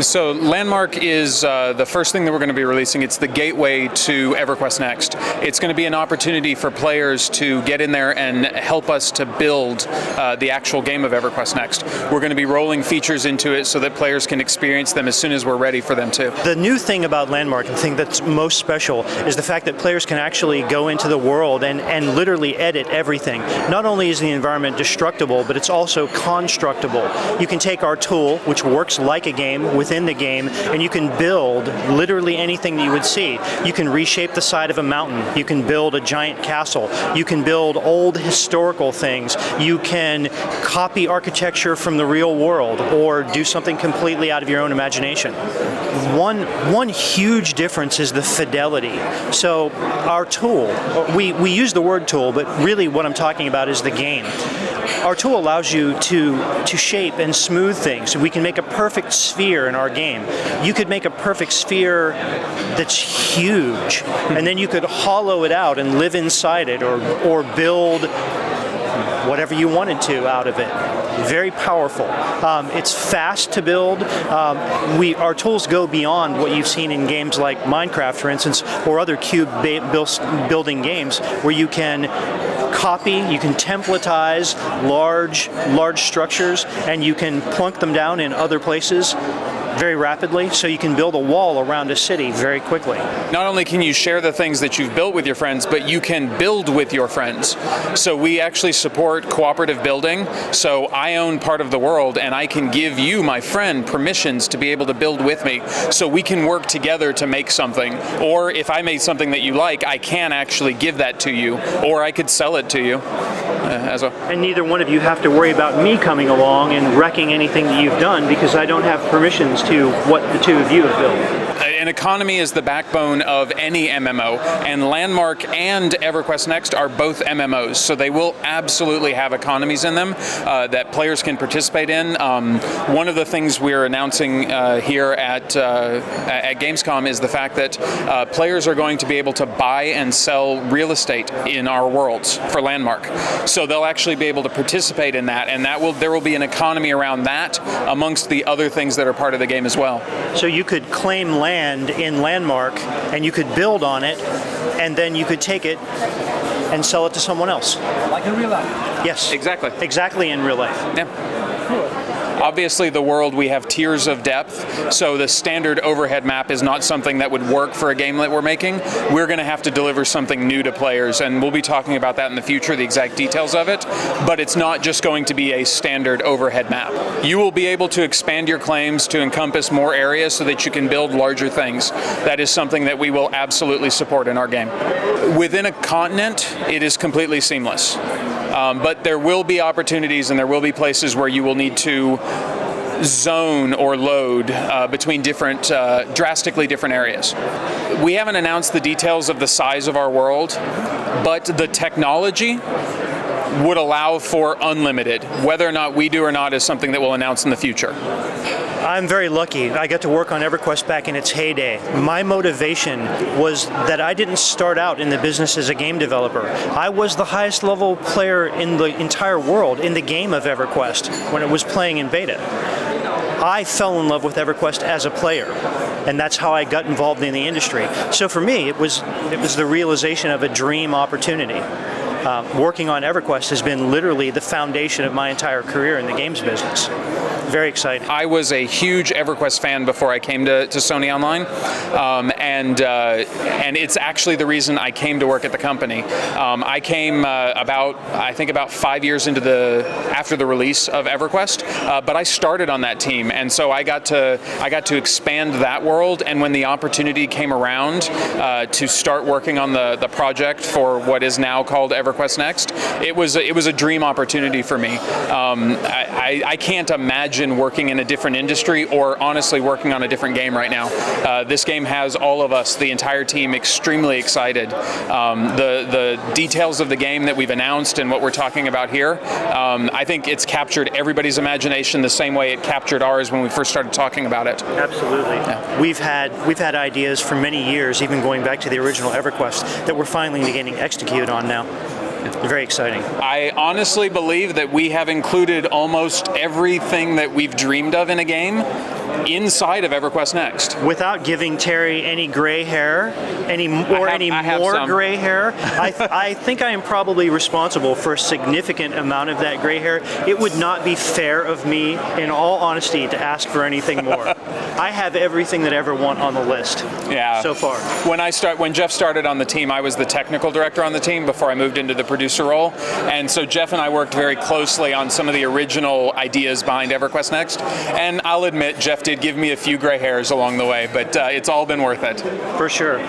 So Landmark is the first thing that we're going to be releasing. It's the gateway to EverQuest Next. It's going to be an opportunity for players to get in there and help us to build the actual game of EverQuest Next. We're going to be rolling features into it so that players can experience them as soon as we're ready for them to. The new thing about Landmark, and the thing that's most special, is the fact that players can actually go into the world and literally edit everything. Not only is the environment destructible, but it's also constructible. You can take our tool, which works like a game, within the game, and you can build literally anything that you would see. You can reshape the side of a mountain. You can build a giant castle. You can build old historical things. You can copy architecture from the real world or do something completely out of your own imagination. One huge difference is the fidelity. So our tool, we use the word tool, but really what I'm talking about is the game. Our tool allows you to shape and smooth things. We can make a perfect sphere in our game. You could make a perfect sphere that's huge, and then you could hollow it out and live inside it, or build whatever you wanted to out of it. Very powerful. It's fast to build. Our tools go beyond what you've seen in games like Minecraft, for instance, or other cube building games, where you can copy, you can templatize large structures, and you can plunk them down in other places very rapidly, so you can build a wall around a city very quickly. Not only can you share the things that you've built with your friends, but you can build with your friends. So we actually support cooperative building. So I own part of the world, and I can give you, my friend, permissions to be able to build with me. So we can work together to make something. Or if I made something that you like, I can actually give that to you, or I could sell it to you as well. And neither one of you have to worry about me coming along and wrecking anything that you've done, because I don't have permissions to what the two of you have built. An economy is the backbone of any MMO, and Landmark and EverQuest Next are both MMOs, so they will absolutely have economies in them that players can participate in. One of the things we're announcing here at Gamescom is the fact that players are going to be able to buy and sell real estate in our worlds for Landmark. So they'll actually be able to participate in that, and there will be an economy around that amongst the other things that are part of the game as well. So you could claim land in Landmark, and you could build on it, and then you could take it and sell it to someone else. Like in real life? Yes. Exactly. Exactly in real life. Yeah. Cool. Obviously, the world, we have tiers of depth, so the standard overhead map is not something that would work for a game that we're making. We're going to have to deliver something new to players, and we'll be talking about that in the future, the exact details of it, but it's not just going to be a standard overhead map. You will be able to expand your claims to encompass more areas so that you can build larger things. That is something that we will absolutely support in our game. Within a continent, it is completely seamless. But there will be opportunities and there will be places where you will need to zone or load between different, drastically different areas. We haven't announced the details of the size of our world, but the technology would allow for unlimited. Whether or not we do or not is something that we'll announce in the future. I'm very lucky. I got to work on EverQuest back in its heyday. My motivation was that I didn't start out in the business as a game developer. I was the highest level player in the entire world in the game of EverQuest when it was playing in beta. I fell in love with EverQuest as a player, and that's how I got involved in the industry. So for me, it was the realization of a dream opportunity. Working on EverQuest has been literally the foundation of my entire career in the games business. Very exciting. I was a huge EverQuest fan before I came to Sony Online, and it's actually the reason I came to work at the company. I came I think about 5 years after the release of EverQuest, but I started on that team, and so I got to expand that world. And when the opportunity came around to start working on the project for what is now called EverQuest Next, it was a dream opportunity for me. I can't imagine working in a different industry, or honestly working on a different game right now. This game has all of us, the entire team, extremely excited. The details of the game that we've announced and what we're talking about here, I think it's captured everybody's imagination the same way it captured ours when we first started talking about it. Absolutely. Yeah. We've had ideas for many years, even going back to the original EverQuest, that we're finally getting executed on now. Very exciting. I honestly believe that we have included almost everything that we've dreamed of in a game inside of EverQuest Next. Without giving Terry any gray hair, any more gray hair, I think I am probably responsible for a significant amount of that gray hair. It would not be fair of me, in all honesty, to ask for anything more. I have everything that I ever want on the list. Yeah. So far. When Jeff started on the team, I was the technical director on the team before I moved into the producer role, and so Jeff and I worked very closely on some of the original ideas behind EverQuest Next. And I'll admit, Jeff did give me a few gray hairs along the way, but it's all been worth it. For sure.